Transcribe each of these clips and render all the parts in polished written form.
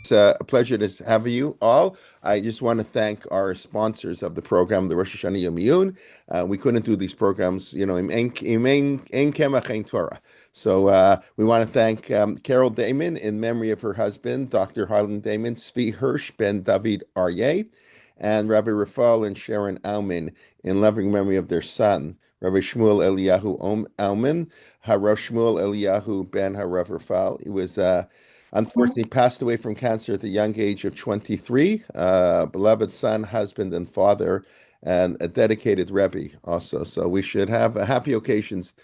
It's a pleasure to have you all. I just want to thank our sponsors of the program, the Rosh Hashanah Yom Yun. We couldn't do these programs, im Ein Kemach Ein Torah. So we want to thank Carol Damon in memory of her husband, Dr. Harlan Damon, Svi Hirsch Ben David Aryeh, and Rabbi Rafal and Sharon Auman in loving memory of their son, Rabbi Shmuel Eliyahu Auman, Harav Shmuel Eliyahu Ben Harav Rafal. He was unfortunately passed away from cancer at the young age of 23. Beloved son, husband, and father, and a dedicated Rebbe also. So we should have happy occasions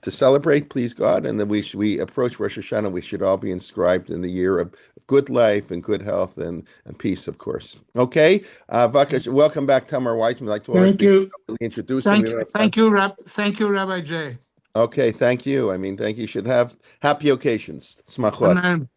to celebrate, please God, and then we approach Rosh Hashanah. We should all be inscribed in the year of good life and good health and peace, of course. Okay, welcome back, Tamar Weissman. I'd like to Thank you. introduce Thank you, Rabbi J. Okay, thank you. Thank you. You should have happy occasions. Smachot.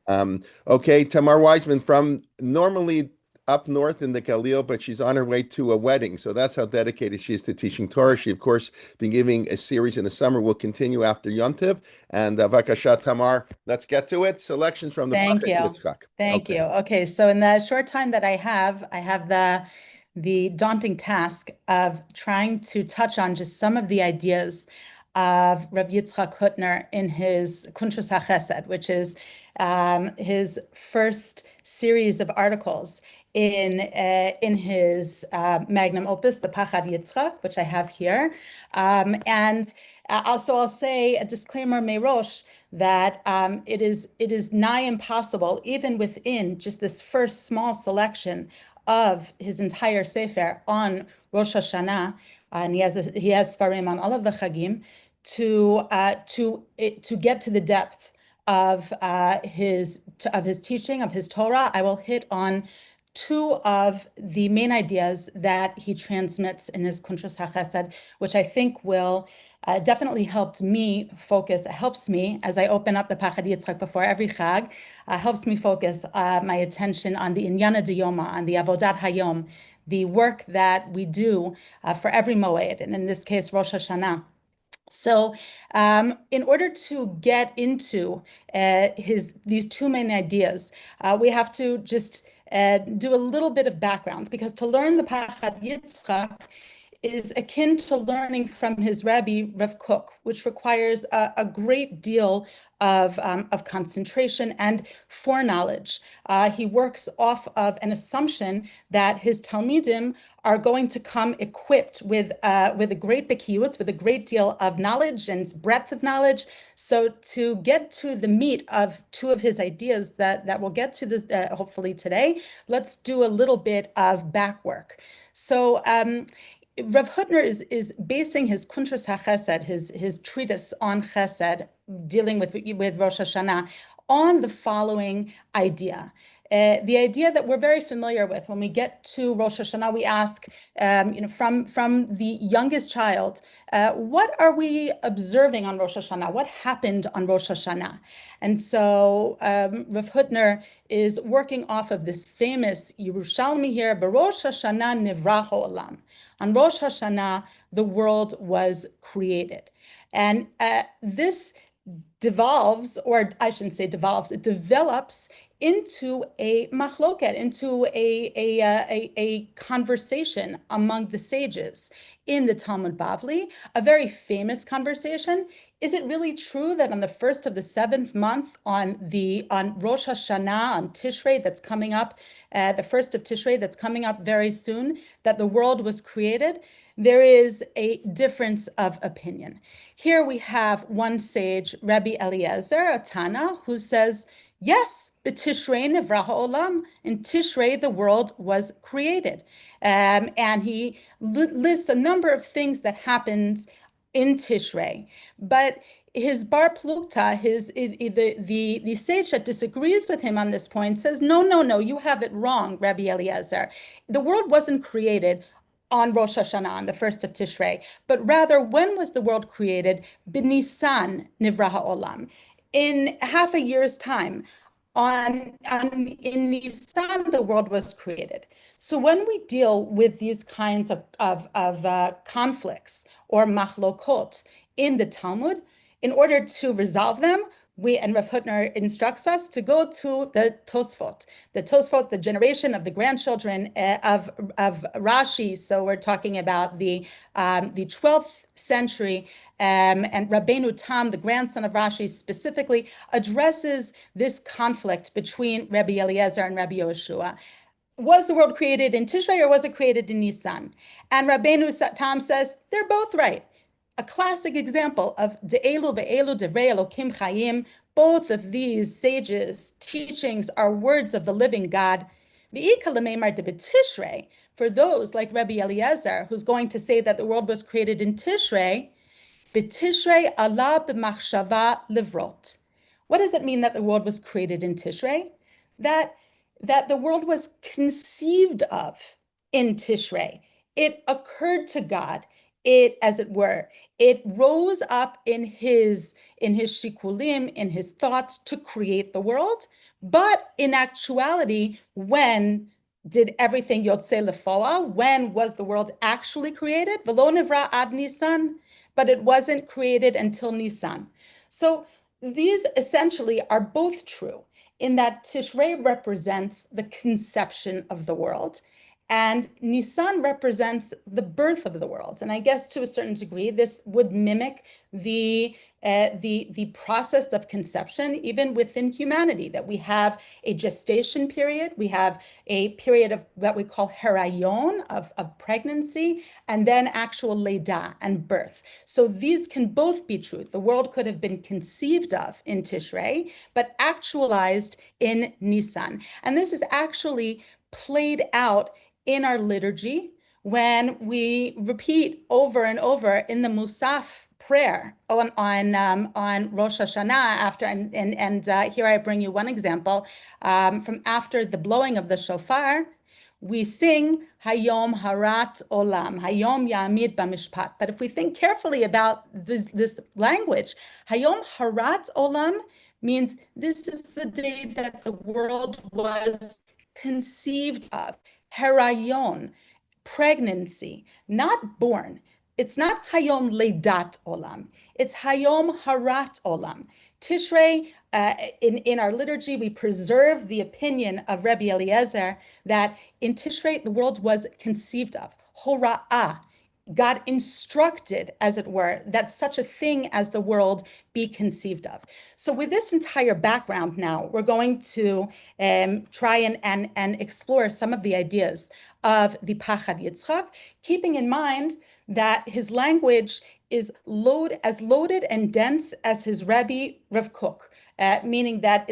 Okay, Tamar Weissman from normally up north in the Galil, but she's on her way to a wedding. So that's how dedicated she is to teaching Torah. She, of course, been giving a series in the summer. We'll continue after Yontiv. And Vakasha, Tamar, let's get to it. Selections from the Thank you. Yitzchak. Thank you. Okay, so in the short time that I have the daunting task of trying to touch on just some of the ideas of Rav Yitzchak Hutner in his Kuntres haChessed, which is his first series of articles in his magnum opus, the Pachad Yitzchak, which I have here. And also I'll say a disclaimer merosh that it is nigh impossible, even within just this first small selection of his entire sefer on Rosh Hashanah, and he has Sfarim on all of the Chagim, to get to the depth of his teaching, of his Torah. I will hit on two of the main ideas that he transmits in his Kuntres haChessed, which I think will definitely helps me as I open up the Pachad Yitzchak before every Chag, helps me focus my attention on the Inyana Diyoma, on the Avodat Hayom, the work that we do for every Moed, and in this case, Rosh Hashanah. So in order to get into these two main ideas, we have to just do a little bit of background, because to learn the Pachad Yitzchak is akin to learning from his Rabbi Rav Kook, which requires a great deal of concentration and foreknowledge. He works off of an assumption that his Talmidim are going to come equipped with a great bekiyut, with a great deal of knowledge and breadth of knowledge. So to get to the meat of two of his ideas that we'll get to this hopefully today, let's do a little bit of back work. So Rav Hutner is basing his Kuntres haChessed, his treatise on Chesed, dealing with Rosh Hashanah, on the following idea. The idea that we're very familiar with. When we get to Rosh Hashanah, we ask, from the youngest child, what are we observing on Rosh Hashanah? What happened on Rosh Hashanah? And so Rav Hutner is working off of this famous Yerushalmi here, B'Rosh Hashanah nivra ha'olam. On Rosh Hashanah, the world was created. And this devolves, or I shouldn't say devolves, it develops into a machloket, into a conversation among the sages in the Talmud Bavli, a very famous conversation. Is it really true that on the first of the seventh month, on Rosh Hashanah, on Tishrei that's coming up, the first of Tishrei that's coming up very soon, that the world was created? There is a difference of opinion. Here we have one sage, Rabbi Eliezer, a Tana, who says, yes, b'Tishrei nivra ha'olam. In Tishrei, the world was created. And he lists a number of things that happened in Tishrei. But his Bar Plukta, the sage that disagrees with him on this point, says, no, you have it wrong, Rabbi Eliezer. The world wasn't created on Rosh Hashanah, on the first of Tishrei, but rather, when was the world created? B'Nisan nivra ha'olam. In half a year's time, in Nisan, the world was created. So when we deal with these kinds of conflicts or machlokot in the Talmud, in order to resolve them, and Rav Hutner instructs us to go to the Tosfot, the generation of the grandchildren of Rashi. So we're talking about the 12th century, and Rabbeinu Tam, the grandson of Rashi, specifically addresses this conflict between Rabbi Eliezer and Rabbi Yoshua. Was the world created in Tishrei or was it created in Nisan? And Rabbeinu Tam says they're both right. A classic example of de'elu ve'elu divrei Elokim chayim. Both of these sages' teachings are words of the living God. For those like Rabbi Eliezer, who's going to say that the world was created in Tishrei, b'Tishrei ala b'machshava livrot. What does it mean that the world was created in Tishrei? That the world was conceived of in Tishrei. It occurred to God. It, as it were, it rose up in his shikulim, in his thoughts to create the world. But in actuality, when did everything yotzei lefoal? When was the world actually created? V'lo nivra ad Nisan, but it wasn't created until Nisan. So these essentially are both true in that Tishrei represents the conception of the world, and Nisan represents the birth of the world. And I guess to a certain degree, this would mimic the process of conception, even within humanity, that we have a gestation period, we have a period of what we call herayon, of pregnancy, and then actual leda and birth. So these can both be true. The world could have been conceived of in Tishrei, but actualized in Nisan. And this is actually played out in our liturgy when we repeat over and over in the Musaf prayer on Rosh Hashanah after, and here I bring you one example from after the blowing of the shofar. We sing Hayom Harat Olam, Hayom Yamid Bamishpat. But if we think carefully about this language, Hayom Harat Olam means this is the day that the world was conceived of. Herayon, pregnancy, not born. It's not Hayom Leidat Olam. It's Hayom Harat Olam. Tishrei, in our liturgy, we preserve the opinion of Rabbi Eliezer that in Tishrei, the world was conceived of. Hora'ah. God instructed, as it were, that such a thing as the world be conceived of. So with this entire background now, we're going to try and explore some of the ideas of the Pachad Yitzchak, keeping in mind that his language is as loaded and dense as his Rebbe Rav Kook. Meaning that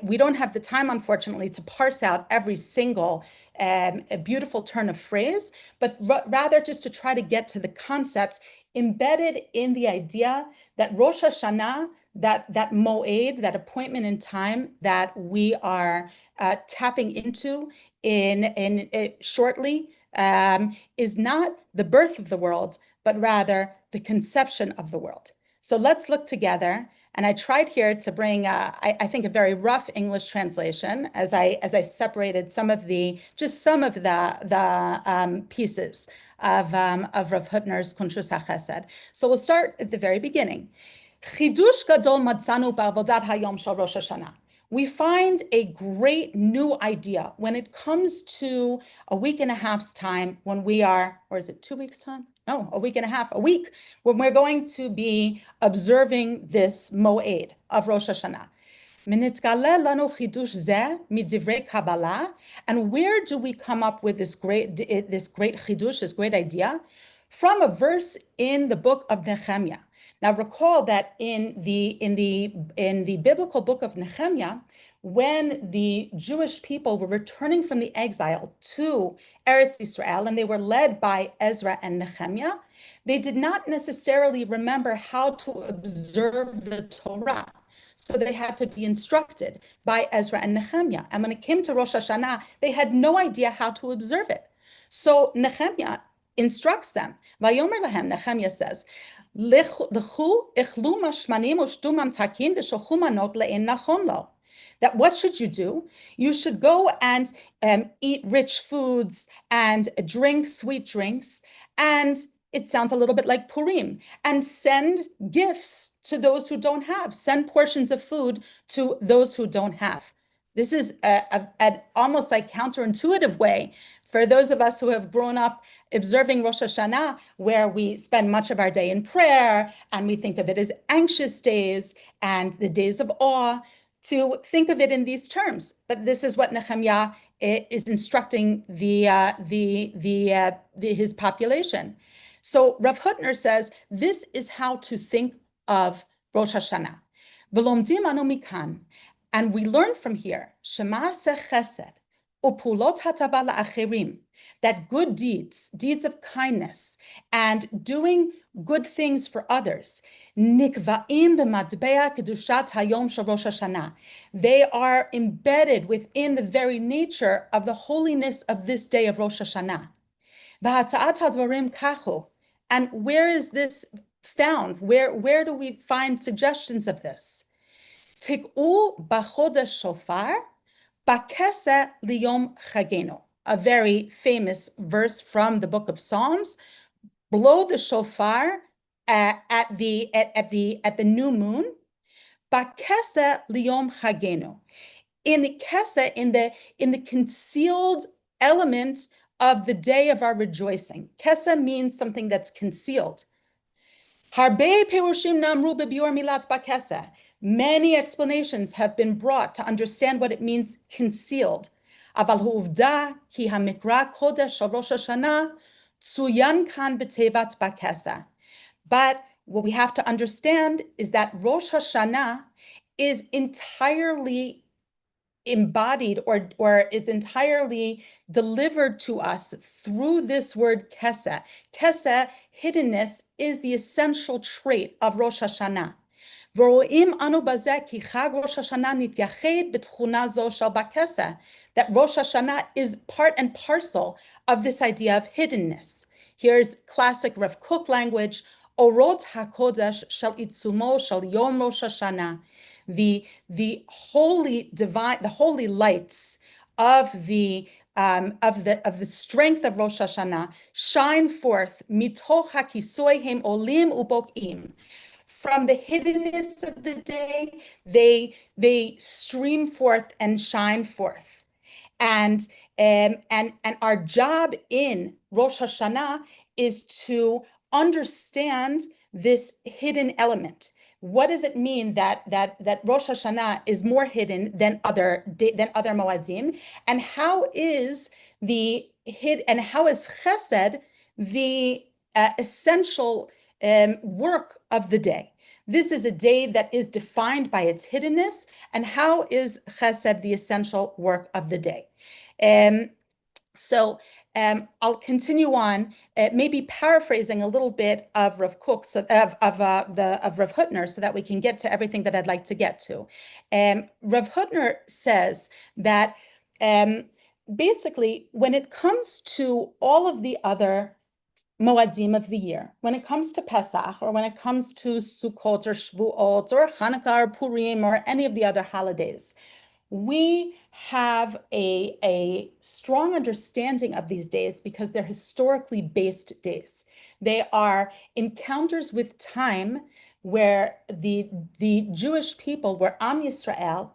we don't have the time, unfortunately, to parse out every single a beautiful turn of phrase, but rather just to try to get to the concept embedded in the idea that Rosh Hashanah, that moed, that appointment in time that we are tapping into in shortly, is not the birth of the world, but rather the conception of the world. So let's look together. And I tried here to bring, I think, a very rough English translation as I separated some of the pieces of Rav Hutner's Kuntres haChessed. So we'll start at the very beginning. Chidush gadol matzanu ba'avodat hayom shel Rosh Hashanah. We find a great new idea when it comes to a week and a half's time when we are, or is it 2 weeks' time? No, a week and a half, a week, when we're going to be observing this moed of Rosh Hashanah. And where do we come up with this great chidush, this great idea? From a verse in the book of Nehemiah. Now recall that in the biblical book of Nehemiah, when the Jewish people were returning from the exile to Eretz Yisrael, and they were led by Ezra and Nehemiah, they did not necessarily remember how to observe the Torah. So they had to be instructed by Ezra and Nehemiah. And when it came to Rosh Hashanah, they had no idea how to observe it. So Nehemiah instructs them. Vayomer lahem, Nehemiah says, that what should you do? You should go and eat rich foods and drink sweet drinks and it sounds a little bit like Purim, and send gifts to those who don't have, send portions of food to those who don't have. This is an almost like counterintuitive way for those of us who have grown up observing Rosh Hashanah, where we spend much of our day in prayer, and we think of it as anxious days and the days of awe, to think of it in these terms. But this is what Nehemiah is instructing his population. So Rav Hutner says this is how to think of Rosh Hashanah. V'lomdim anu mikan, and we learn from here, Shema'aseh chesed upulot hatava la'acherim, that good deeds, deeds of kindness, and doing good things for others, nikva'im b'matbea kedushat hayom shel Rosh Hashanah. They are embedded within the very nature of the holiness of this day of Rosh Hashanah. V'hatza'at hadvarim kachu. And where is this found? Where do we find suggestions of this? Tik'u b'chodesh shofar b'keseh liyom chagenu. A very famous verse from the book of Psalms. Blow the shofar at the new moon. B'keseh liyom chagenu. In the keseh, in the concealed element of the day of our rejoicing. Keseh means something that's concealed. Harbe perushim namru bebiur milat bakeseh. Many explanations have been brought to understand what it means concealed. Aval hu'uvda ki hamikra kodesh shel Rosh Hashanah tzuyan kan b'tevat bakeseh. But what we have to understand is that Rosh Hashanah is entirely embodied or is entirely delivered to us through this word keseh. Keseh, hiddenness, is the essential trait of Rosh Hashanah. V'ro'im anu bazeh ki chag Rosh Hashanah nityached b'tchuna zo shel bakeseh. That Rosh Hashanah is part and parcel of this idea of hiddenness. Here's classic Rav Kook language: Orot hakodesh shel itzumo shel yom Rosh Hashanah. The holy divine, the holy lights of the strength of Rosh Hashanah shine forth mitoch hakisoy hem olim ubokim. From the hiddenness of the day, they stream forth and shine forth. And our job in Rosh Hashanah is to understand this hidden element. What does it mean that Rosh Hashanah is more hidden than other Moadim, and how is Chesed the essential work of the day? This is a day that is defined by its hiddenness, and how is Chesed the essential work of the day? So I'll continue on, maybe paraphrasing a little bit of Rav Kook, of Rav Hutner, so that we can get to everything that I'd like to get to. Rav Hutner says that basically, when it comes to all of the other Moadim of the year, when it comes to Pesach, or when it comes to Sukkot or Shvuot or Hanukkah or Purim or any of the other holidays, we have a strong understanding of these days because they're historically based days. They are encounters with time where the Jewish people, where Am Yisrael,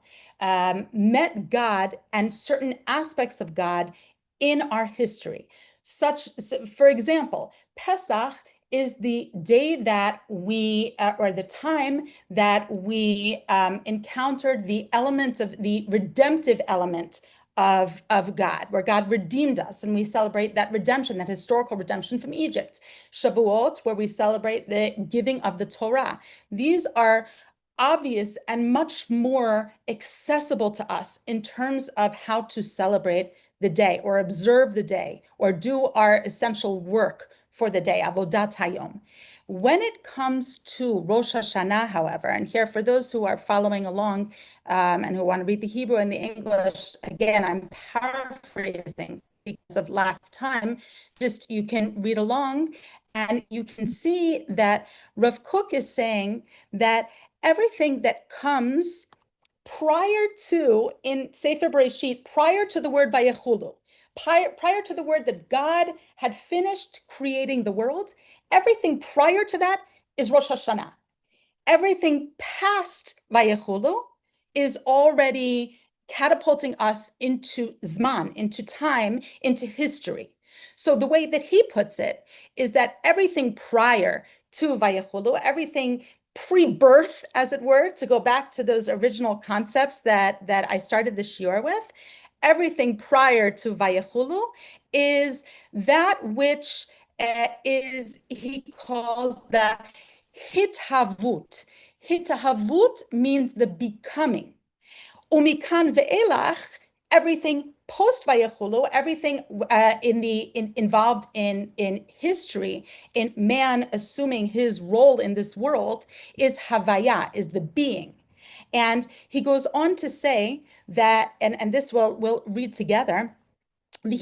met God and certain aspects of God in our history. For example, Pesach is the day that we, or the time that we encountered the element of the redemptive element of God, where God redeemed us, and we celebrate that redemption, that historical redemption from Egypt. Shavuot, where we celebrate the giving of the Torah. These are obvious and much more accessible to us in terms of how to celebrate the day, or observe the day, or do our essential work for the day, avodat hayom. When it comes to Rosh Hashanah, however, and here for those who are following along and who want to read the Hebrew and the English, again, I'm paraphrasing because of lack of time, just you can read along and you can see that Rav Kook is saying that everything that comes prior to, in Sefer Bereshit, prior to the word Vayechulu, prior to the word that God had finished creating the world, everything prior to that is Rosh Hashanah. Everything past Vayechulu is already catapulting us into Zman, into time, into history. So the way that he puts it is that everything prior to Vayechulu, everything pre-birth, as it were, to go back to those original concepts that I started the shiur with, everything prior to Vayechulu is that which he calls the hithavut. Hithavut means the becoming. Umikan ve'elach, everything post Vayechulu, everything involved in history, in man assuming his role in this world, is havaya, is the being. And he goes on to say that, and this we'll read together, when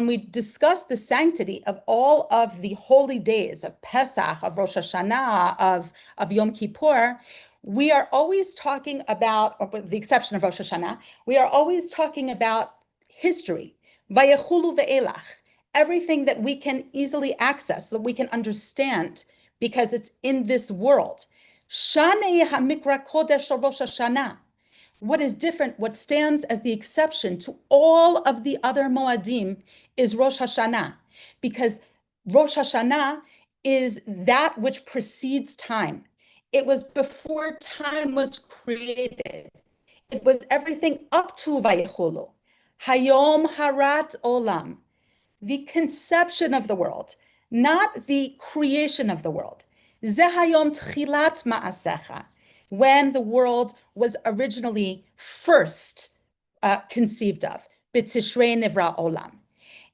we discuss the sanctity of all of the holy days of Pesach, of Rosh Hashanah, of Yom Kippur, we are always talking about, or with the exception of Rosh Hashanah, we are always talking about history, Vayechulu ve'elach, everything that we can easily access, that we can understand, because it's in this world. Shanei HaMikra Kodesh of Rosh Hashanah. What is different, what stands as the exception to all of the other Moadim is Rosh Hashanah, because Rosh Hashanah is that which precedes time. It was before time was created. It was everything up to Vayechulu. Hayom Harat Olam, the conception of the world, not the creation of the world. Zehayom Tchilat Ma'asecha, when the world was originally first conceived of, B'Tishrei Nivra Olam.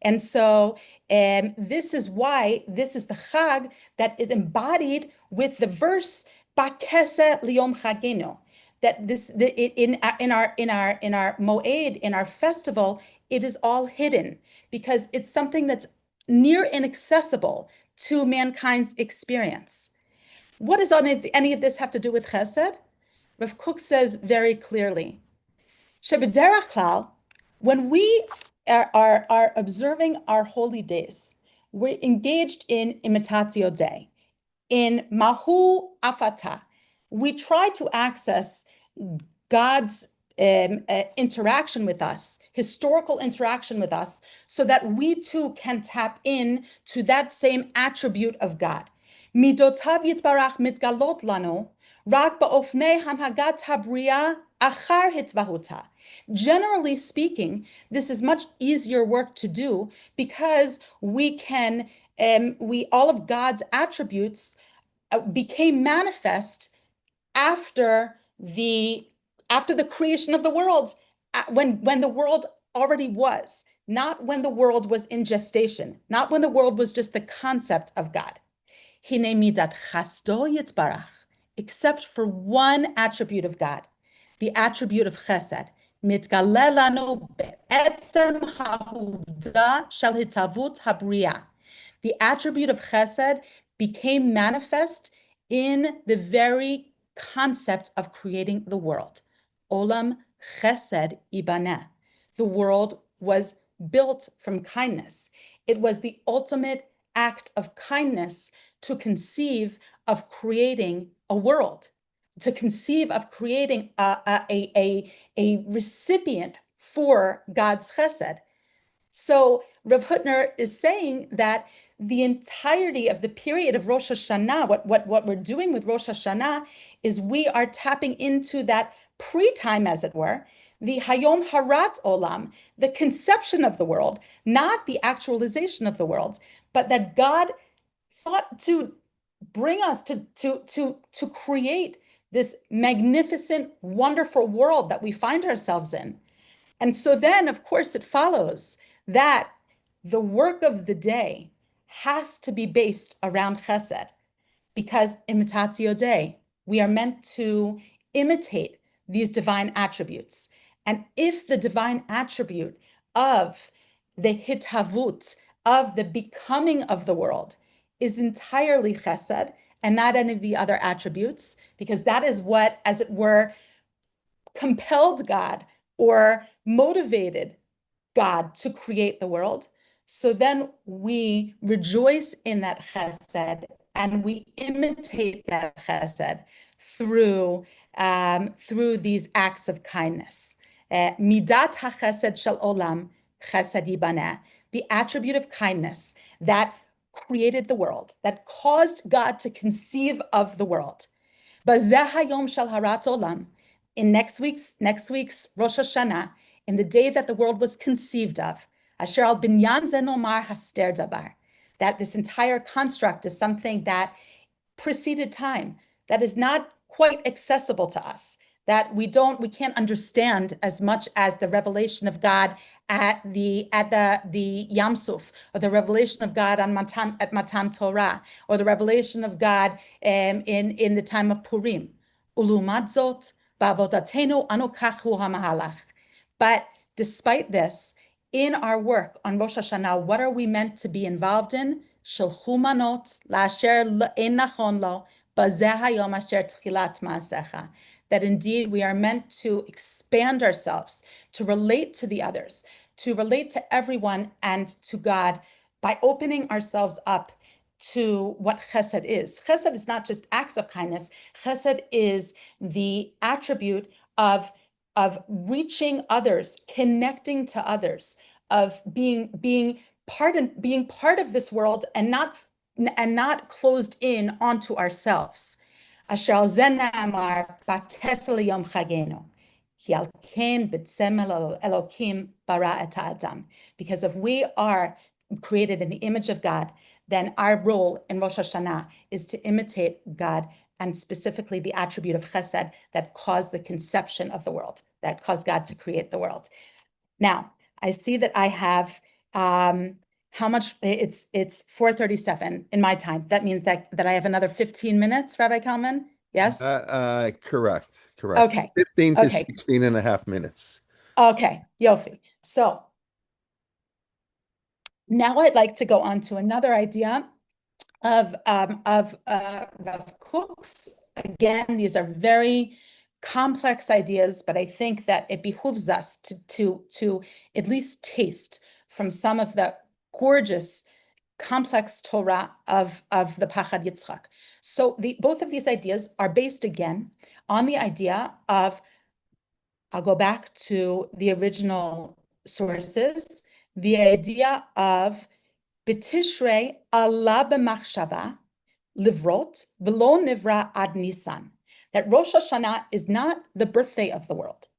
And so this is why this is the Chag that is embodied with the verse Ba'Kesed Liyom Chagenu, that this in our Moed, in our festival, it is all hidden because it's something that's near inaccessible to mankind's experience. What does any of this have to do with Chesed? Rav Kook says very clearly, Shebederach Klal, when we are observing our holy days, we're engaged in imitatio Dei, in Mahu Afata. We try to access God's interaction with us, historical interaction with us, so that we too can tap in to that same attribute of God. Midotav yitbarach mitgalot lanu, rak ba'ofnei hanhagat habriya achar hitvahuta. Generally speaking, this is much easier work to do because we can, all of God's attributes became manifest after the creation of the world, when the world already was, not when the world was in gestation, not when the world was just the concept of God. Hine midat chasdo yitzbarach, except for one attribute of God, the attribute of chesed, mitgale lanu be'etzem ha'uvda shel hitavut habriya. The attribute of chesed became manifest in the very concept of creating the world. Olam chesed ibaneh. The world was built from kindness. It was the ultimate act of kindness to conceive of creating a world, to conceive of creating a recipient for God's chesed. So Rav Hutner is saying that the entirety of the period of Rosh Hashanah, what we're doing with Rosh Hashanah is we are tapping into that pre-time, as it were, the Hayom Harat Olam, the conception of the world, not the actualization of the world, but that God thought to bring us to create this magnificent, wonderful world that we find ourselves in. And so then, of course, it follows that the work of the day has to be based around chesed, because imitatio Dei, we are meant to imitate these divine attributes. And if the divine attribute of the hithavut, of the becoming of the world, is entirely chesed and not any of the other attributes, because that is what, as it were, compelled God or motivated God to create the world. So then we rejoice in that chesed and we imitate that chesed through these acts of kindness. Midat haChesed shel olam chesed yibaneh, the attribute of kindness that created the world, that caused God to conceive of the world. Bazeh hayom shel harat olam, in next week's Rosh Hashanah, in the day that the world was conceived of, asher al binyan ze nomar haster dabar, that this entire construct is something that preceded time, that is not quite accessible to us, that we can't understand as much as the revelation of God at the Yam Suf, or the revelation of God at Matan Torah, or the revelation of God in the time of Purim. Ulumat zot, ba'avodatenu anu kachu hamahalach. But despite this, in our work on Rosh Hashanah, what are we meant to be involved in? Shelchu manot la'asher ein nachon lo, bazeh hayom asher tchilat ma'asecha. That indeed we are meant to expand ourselves, to relate to the others, to relate to everyone and to God by opening ourselves up to what chesed is. Chesed is not just acts of kindness. Chesed is the attribute of reaching others, connecting to others, of being part of this world and not closed in onto ourselves. Asher al ze ne'amar ba'kesel yom chagenu. Ki al ken b'tsemel Elokim bara et ha'adam. Because if we are created in the image of God, then our role in Rosh Hashanah is to imitate God, and specifically the attribute of chesed that caused the conception of the world, that caused God to create the world. Now, I see that I have how much? It's 4:37 in my time. That means that I have another 15 minutes, Rabbi Kalman? Yes? Correct. Okay. 15 to Okay. 16 and a half minutes. Okay, Yofi. So now I'd like to go on to another idea of Rav Kook's. Again, these are very complex ideas, but I think that it behooves us to at least taste from some of the gorgeous, complex Torah of the Pachad Yitzchak. So both of these ideas are based again on the idea of, I'll go back to the original sources, the idea of B'tishrei Allah b'machshava livrot v'lo nivra ad Nisan. That Rosh Hashanah is not the birthday of the world.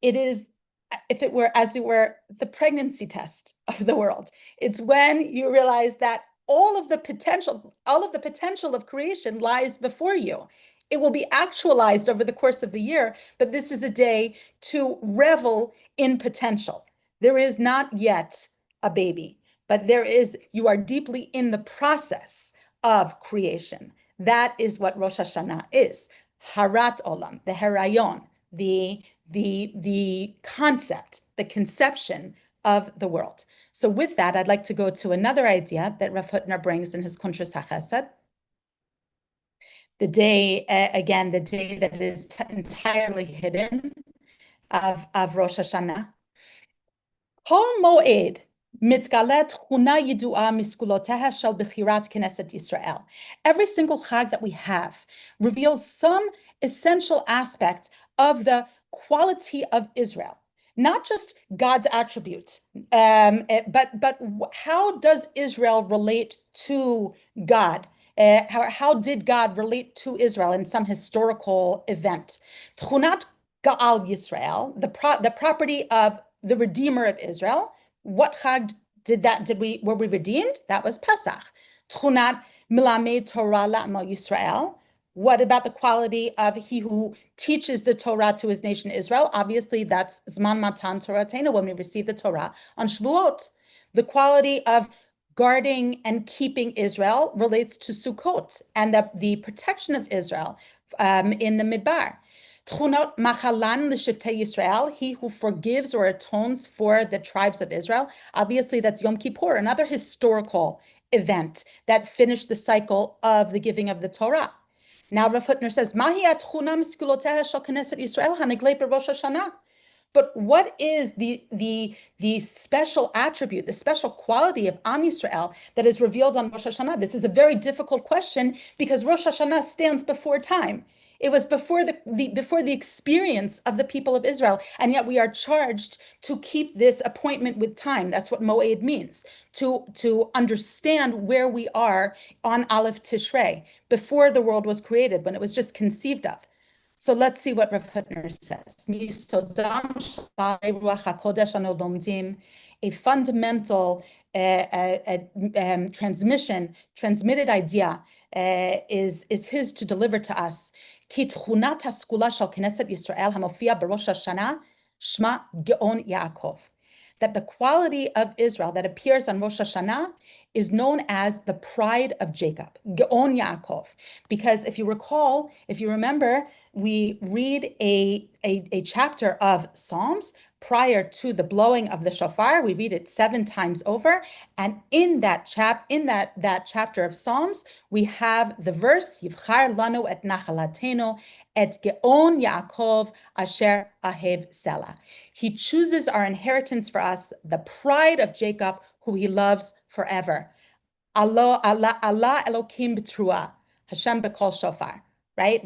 It is, if it were, as it were, the pregnancy test of the world. It's when you realize that all of the potential of creation lies before you. It will be actualized over the course of the year, but this is a day to revel in potential. There is not yet a baby, but you are deeply in the process of creation. That is what Rosh Hashanah is. Harat olam, the herayon, the concept, the conception of the world. So with that, I'd like to go to another idea that Rav Hutner brings in his Kuntres haChessed. The day that is entirely hidden of Rosh Hashanah. Kol moed mitgalet chuna yidua miskuloteha shel bechirat Knesset Yisrael. Every single chag that we have reveals some essential aspect of the quality of Israel. Not just God's attributes, but how does Israel relate to God? How did God relate to Israel in some historical event? Tchunat Gaal Yisrael, the property of the Redeemer of Israel. What chag were we redeemed? That was Pesach. Tchunat Milamed Torah La'amo Yisrael. What about the quality of he who teaches the Torah to his nation Israel? Obviously, that's Zman Matan Torah Tena, when we receive the Torah on Shavuot. The quality of guarding and keeping Israel relates to Sukkot and the protection of Israel in the Midbar. Tchunot machalan l'shiftei Yisrael, he who forgives or atones for the tribes of Israel. Obviously, that's Yom Kippur, another historical event that finished the cycle of the giving of the Torah. Now Rav Hutner says, Mahi atchuna miskuloteha shel Knesset Yisrael haneglei b'Rosh Hashanah. But what is the special attribute, the special quality of Am Yisrael that is revealed on Rosh Hashanah? This is a very difficult question because Rosh Hashanah stands before time. It was before the experience of the people of Israel, and yet we are charged to keep this appointment with time. That's what Moed means, to understand where we are on Aleph Tishrei, before the world was created, when it was just conceived of. So let's see what Rav Hutner says. A fundamental transmitted idea is his to deliver to us. Ki tchunat haskula shel Knesset Yisrael hamofia b'Rosh Hashanah shma Geon Yaakov. That the quality of Israel that appears on Rosh Hashanah is known as the pride of Jacob, Geon Yaakov. Because if you recall, if you remember, we read a chapter of Psalms prior to the blowing of the shofar. We read it 7 times over. And in that chapter of Psalms, we have the verse, Yivchar lanu et nachalatenu, et Geon Yaakov asher ahev Selah. He chooses our inheritance for us, the pride of Jacob, who he loves forever. Allah Elokim b'trua, Hashem b'kol shofar. Right?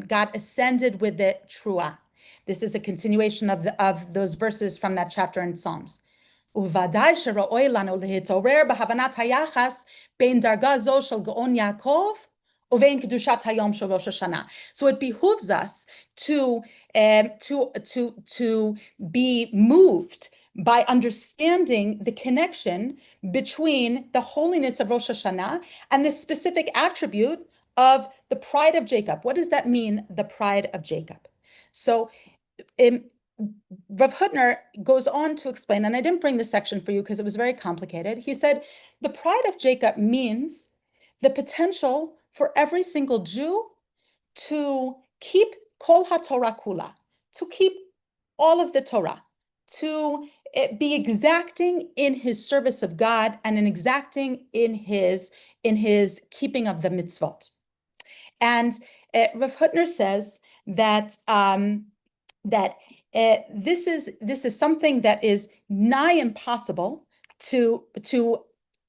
God ascended with the trua. This is a continuation of those verses from that chapter in Psalms. Uvadai shero'oi lanu lehitorer b'havanat hayachas bein darga zo shel Geon Yaakov uvein kedushat hayom shel Rosh Hashanah. So it behooves us to be moved by understanding the connection between the holiness of Rosh Hashanah and the specific attribute of the pride of Jacob. What does that mean, the pride of Jacob? So Rav Hutner goes on to explain, and I didn't bring this section for you because it was very complicated. He said, the pride of Jacob means the potential for every single Jew to keep kol haTorah kula, to keep all of the Torah, to be exacting in his service of God and in exacting in his keeping of the mitzvot. And Rav Hutner says that this is something that is nigh impossible to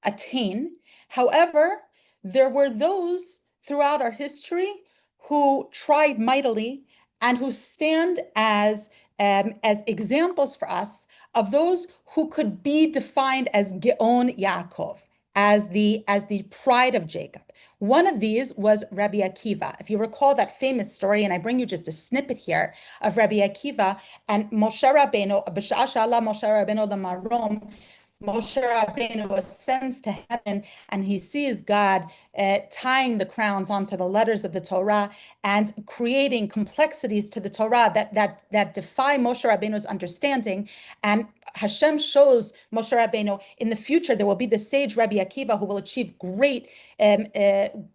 attain. However, there were those throughout our history who tried mightily and who stand as examples for us of those who could be defined as Geon Yaakov, as the pride of Jacob. One of these was Rabbi Akiva. If you recall that famous story, and I bring you just a snippet here of Rabbi Akiva and Moshe Rabbeinu, B'sha'ah she'ala Moshe Rabbeinu l'marom, Moshe Rabbeinu ascends to heaven and he sees God tying the crowns onto the letters of the Torah and creating complexities to the Torah that defy Moshe Rabbeinu's understanding. And Hashem shows Moshe Rabbeinu in the future there will be the sage Rabbi Akiva who will achieve great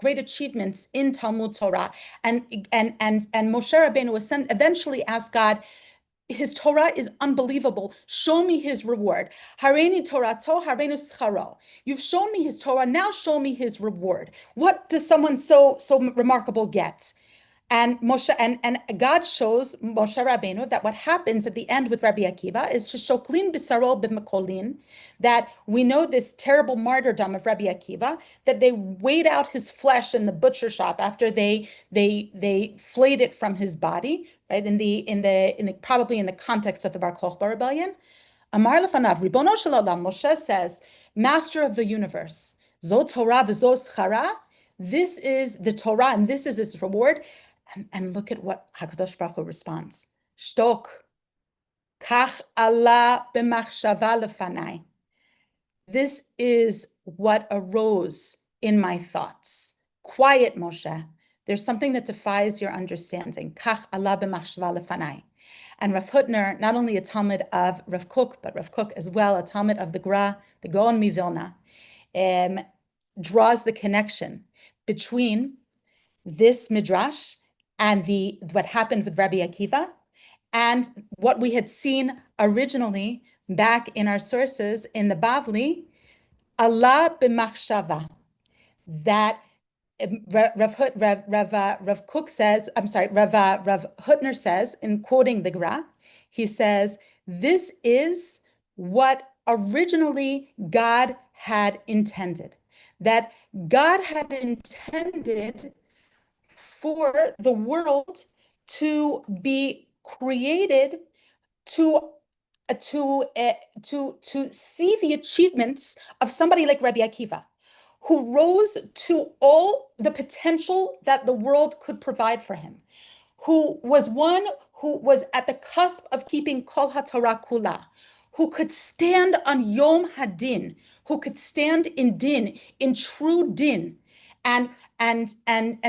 achievements in Talmud Torah. And Moshe Rabbeinu eventually asked God, his Torah is unbelievable. Show me his reward. Hareini Torato, hareinu scharo. You've shown me his Torah. Now show me his reward. What does someone so remarkable get? And Moshe and God shows Moshe Rabbeinu that what happens at the end with Rabbi Akiva is shoklin bisaro b'mekolin, that we know this terrible martyrdom of Rabbi Akiva, that they weighed out his flesh in the butcher shop after they flayed it from his body, right? Probably in the context of the Bar Kokhba rebellion. Amar lefanav Ribono shel Olam, Moshe says, Master of the universe, zo Torah v'zo schara. This is the Torah and this is its reward. And look at what HaKadosh Baruch Hu responds. Shtok. Kach Allah b'machshava lefanai. This is what arose in my thoughts. Quiet, Moshe. There's something that defies your understanding. Kach Allah b'machshava lefanai. And Rav Hutner, not only a Talmud of Rav Kook, but Rav Kook as well, a Talmud of the Gra, the Gaon Mivilna, draws the connection between this midrash and what happened with Rabbi Akiva and what we had seen originally back in our sources in the Bavli, Allah b'machshava, that Rav Kook says, I'm sorry, Rav Hutner says, in quoting the Gra, he says, this is what originally God had intended. That God had intended for the world to be created to see the achievements of somebody like Rabbi Akiva, who rose to all the potential that the world could provide for him, who was one who was at the cusp of keeping Kol HaTorah Kula, who could stand on Yom Hadin, who could stand in din, in true din, and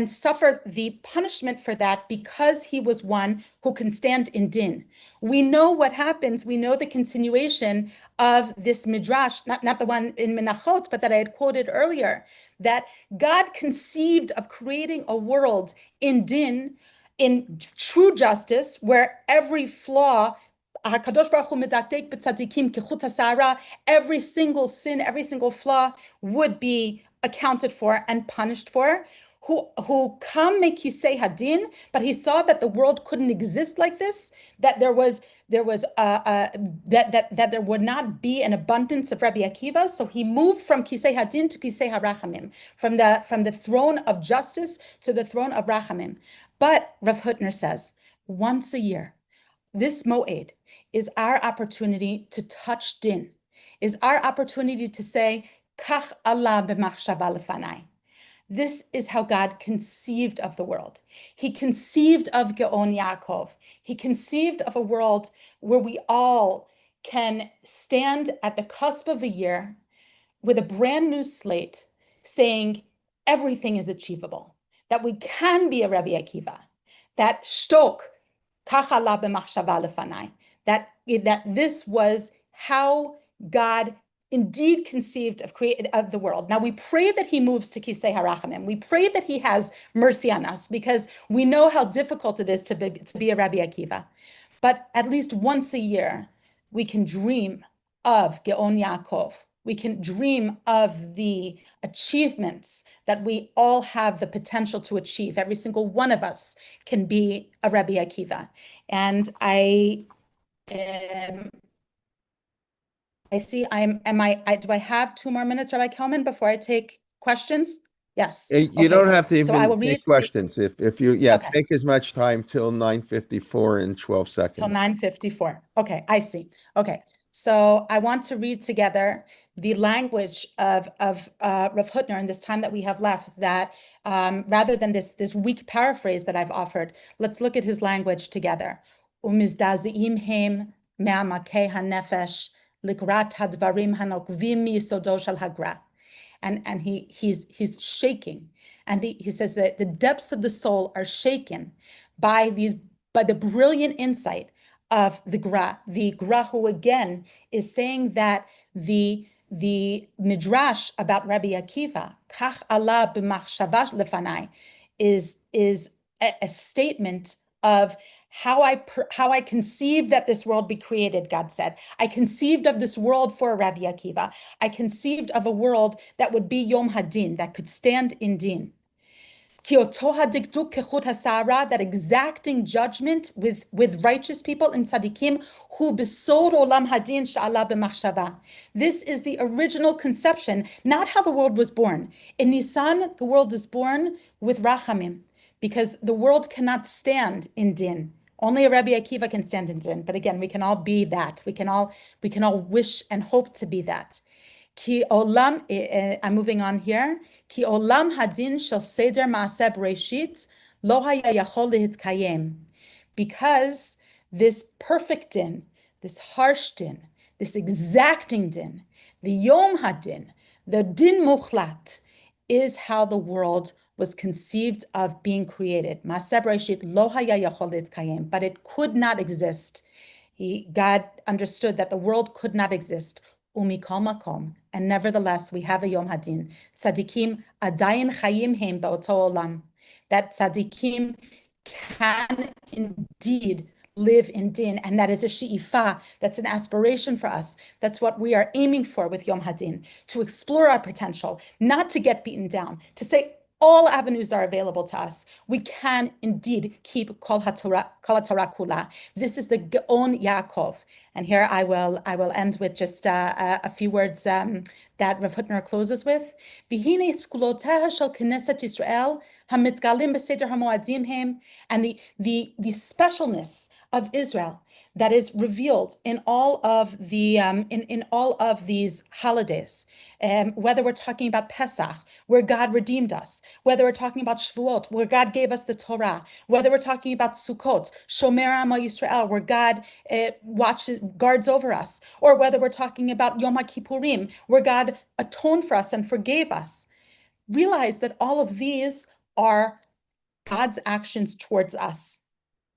suffer the punishment for that because he was one who can stand in din. We know what happens. We know the continuation of this midrash, not the one in Menachot, but that I had quoted earlier, that God conceived of creating a world in din, in true justice, where every flaw, HaKadosh Baruch Hu medakdek b'tzadikim kechut hasara, every single sin, every single flaw would be accounted for and punished for, who come make kisei hadin, but he saw that the world couldn't exist like this, that there would not be an abundance of Rabbi Akiva, so he moved from kisei hadin to kisei harachamim, from the throne of justice to the throne of rachamim. But Rav Hutner says, once a year, this moed is our opportunity to touch din, is our opportunity to say, Kach Allah b'machshava lefanai. This is how God conceived of the world. He conceived of Geon Yaakov. He conceived of a world where we all can stand at the cusp of a year with a brand new slate saying everything is achievable, that we can be a Rabbi Akiva, that shtok, kach Allah b'machshava lefanai, that this was how God indeed conceived of the world. Now we pray that he moves to Kisei Harachamim. We pray that he has mercy on us because we know how difficult it is to be a Rabbi Akiva. But at least once a year, we can dream of Geon Yaakov. We can dream of the achievements that we all have the potential to achieve. Every single one of us can be a Rabbi Akiva. And I see do I have 2 more minutes, Rabbi Kelman, before I take questions? Yes. You don't have to So I will even read take questions. If you, yeah, Okay. take as much time till 9:54 and 12 Till seconds. 9:54. Okay, I see. Okay, so I want to read together the language of Rav Hutner in this time that we have left, that rather than this weak paraphrase that I've offered, let's look at his language together. Umizdaziim hem me'amakei hanefesh likrat hadvarim hanokvim miyisodo shel hagra. And he's shaking, and he says that the depths of the soul are shaken by the brilliant insight of the Gra, who again is saying that the midrash about Rabbi Akiva, Kach Allah b'machshava lefanai, is a statement of how I conceived that this world be created, God said. I conceived of this world for Rabbi Akiva. I conceived of a world that would be Yom Hadin, that could stand in din. That exacting judgment with righteous people in tzaddikim, who besor olam hadin sha'ala b'machshava. This is the original conception, not how the world was born. In Nisan, the world is born with rachamim, because the world cannot stand in din. Only a Rabbi Akiva can stand in din. But again, we can all be that. We can all wish and hope to be that. Ki olam, I'm moving on here. Ki olam hadin shel seder maaseh bereshit lo haya yachol lehitkayem. Because this perfect din, this harsh din, this exacting din, the yom hadin, the din muchlat, is how the world was conceived of being created. Maaseh bereshit lo haya yachol lehitkayem, but it could not exist. God understood that the world could not exist. Umikol makom, and nevertheless we have a Yom Hadin. Tzadikim adayin chayim hem ba'oto olam. That tzadikim can indeed live in din, and that is a she'ifa, that's an aspiration for us. That's what we are aiming for with Yom Hadin, to explore our potential, not to get beaten down, to say, all avenues are available to us. We can indeed keep Kol HaTorah Kula. This is the Gaon Yaakov. And here I will end with just a few words that Rav Hutner closes with. V'hine skulotah shel Knesset Yisrael hamitgalim b'seder hamoadim hem, and the specialness of Israel that is revealed in all of the in all of these holidays, whether we're talking about Pesach, where God redeemed us, whether we're talking about Shavuot, where God gave us the Torah, whether we're talking about Sukkot, Shomer Amo Yisrael, where God guards over us, or whether we're talking about Yom HaKippurim, where God atoned for us and forgave us. Realize that all of these are God's actions towards us.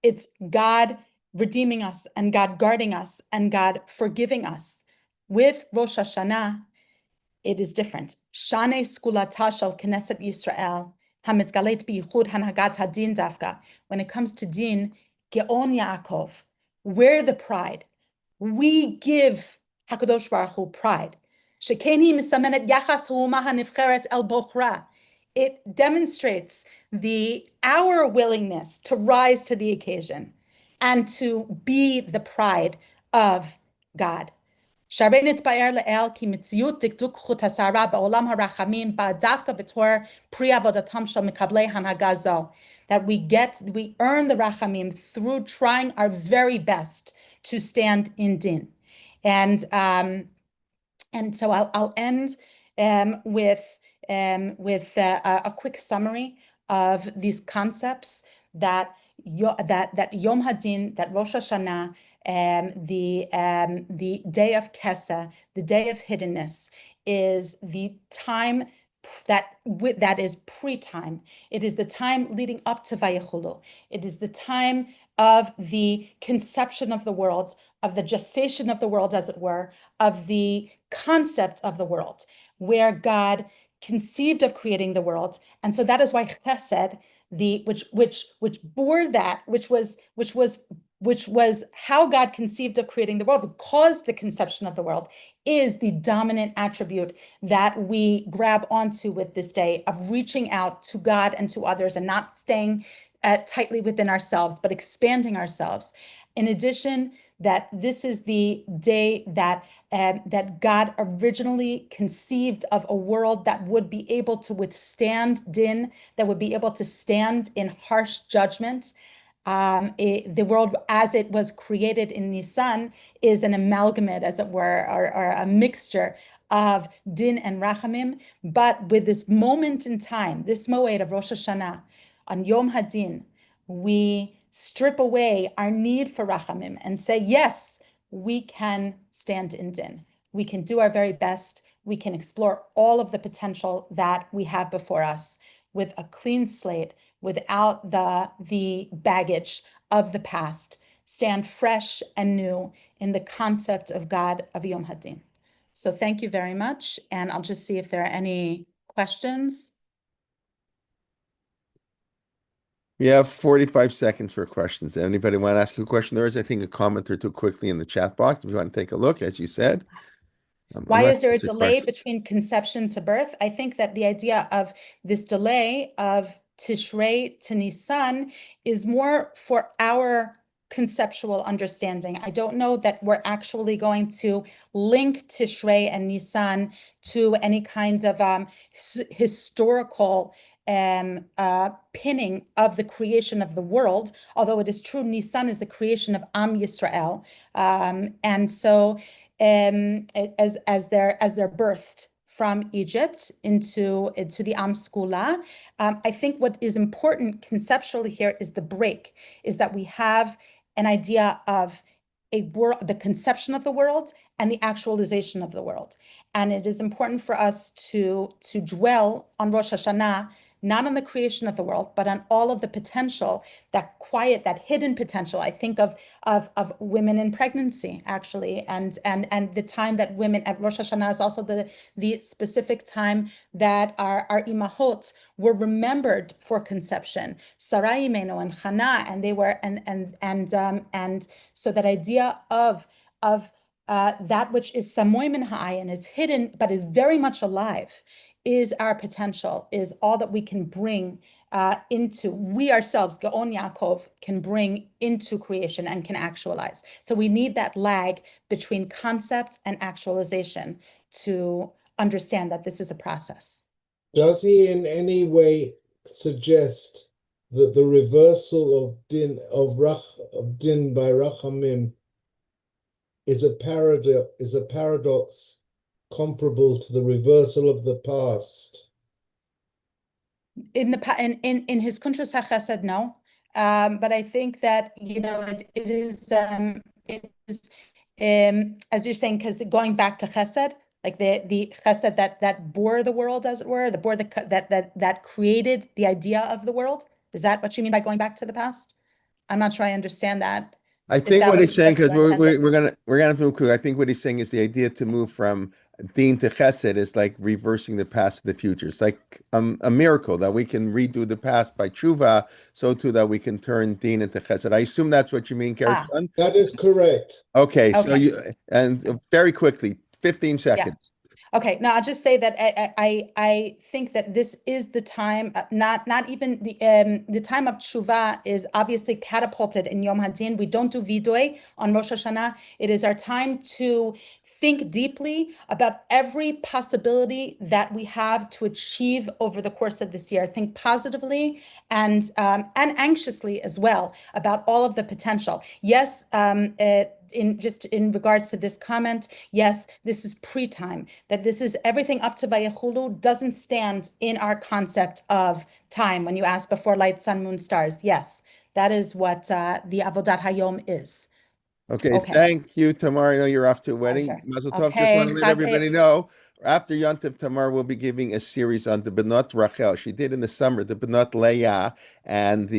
It's God redeeming us and God guarding us and God forgiving us. With Rosh Hashanah, it is different. Shane skulata shel Knesset Yisrael, hamitgalet biychud hanagat hadin dafka. When it comes to din, Geon Yaakov, we're the pride. We give HaKadosh Baruch Hu pride. Shekeni misamenet yachas ha'umah hanivcheret el bochra. It demonstrates our willingness to rise to the occasion and to be the pride of God. That we earn the rachamim through trying our very best to stand in din. And so I'll end with a quick summary of these concepts that Yom Hadin, that Rosh Hashanah, the day of Kesa, the day of hiddenness, is the time that is pre-time. It is the time leading up to Vayechulu. It is the time of the conception of the world, of the gestation of the world, as it were, of the concept of the world, where God conceived of creating the world. And so that is why Chesed, which bore that, which was how God conceived of creating the world, caused the conception of the world, is the dominant attribute that we grab onto with this day of reaching out to God and to others and not staying tightly within ourselves, but expanding ourselves. In addition, that this is the day that God originally conceived of a world that would be able to withstand din, that would be able to stand in harsh judgment. The world as it was created in Nisan is an amalgamate, as it were, or a mixture of din and rachamim. But with this moment in time, this moed of Rosh Hashanah, on Yom Hadin, we strip away our need for rachamim and say, yes, we can stand in din. We can do our very best. We can explore all of the potential that we have before us with a clean slate, without the baggage of the past, stand fresh and new in the concept of God of Yom Hadin. So thank you very much. And I'll just see if there are any questions. We have 45 seconds for questions. Anybody want to ask you a question? There is, I think, a comment or two quickly in the chat box if you want to take a look, as you said. Why is there a delay between conception to birth? I think that the idea of this delay of Tishrei to Nisan is more for our conceptual understanding. I don't know that we're actually going to link Tishrei and Nisan to any kind of historical pinning of the creation of the world, although it is true Nisan is the creation of Am Yisrael. And so as they're birthed from Egypt into the Am Skula. I think what is important conceptually here is the break, is that we have an idea of the conception of the world and the actualization of the world. And it is important for us to dwell on Rosh Hashanah, not on the creation of the world, but on all of the potential, that quiet, that hidden potential. I think of women in pregnancy, actually, and the time that women at Rosh Hashanah is also the specific time that our imahot were remembered for conception, Sarai Imenu and Hannah, and they were and so that idea of that which is samoy min ha'ayin, is hidden but is very much alive, is our potential, is all that we can bring we ourselves, Gaon Yaakov, can bring into creation and can actualize. So we need that lag between concept and actualization to understand that this is a process. Does he in any way suggest that the reversal of din by rachamim is a paradox comparable to the reversal of the past? In his Kuntres haChessed, no. But I think that it is as you're saying, because going back to Chesed, like the Chesed that bore the world, as it were, that created the idea of the world. Is that what you mean by going back to the past? I'm not sure I understand that. I Is think that what what he's saying, that's because your intention? we're gonna have to move quick. I think what he's saying is the idea to move from Din to Chesed is like reversing the past to the future. It's like a miracle that we can redo the past by tshuva, so too that we can turn Din into Chesed. I assume that's what you mean, Gershon? That is correct. Okay, so Okay. very quickly, 15 seconds. Okay, now I'll just say that I think that this is the time, not even the time of tshuva is obviously catapulted in Yom Hadin. We don't do vidui on Rosh Hashanah. It is our time to think deeply about every possibility that we have to achieve over the course of this year. Think positively and anxiously as well about all of the potential. Yes, in regards to this comment, yes, this is pre-time, that this is everything up to Vayechulu doesn't stand in our concept of time. When you ask before light, sun, moon, stars, yes, that is what the Avodat Hayom is. Okay, thank you, Tamar. I know you're off to a wedding. Pleasure. Mazel tov. Just Okay, want to let everybody know, after Yontif, Tamar will be giving a series on the Benot Rachel. She did in the summer the Benot Leah and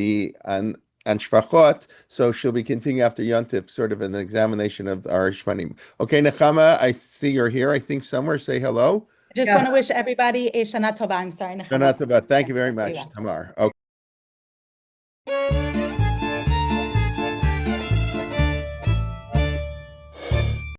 Shvachot. So she'll be continuing after Yontif, sort of an examination of our Shmanim. Okay, Nechama, I see you're here. I think somewhere. Say hello. I just want to wish everybody a Shana Tova. I'm sorry, Nechama. Shana Tova. Thank you very much, Tamar. Okay.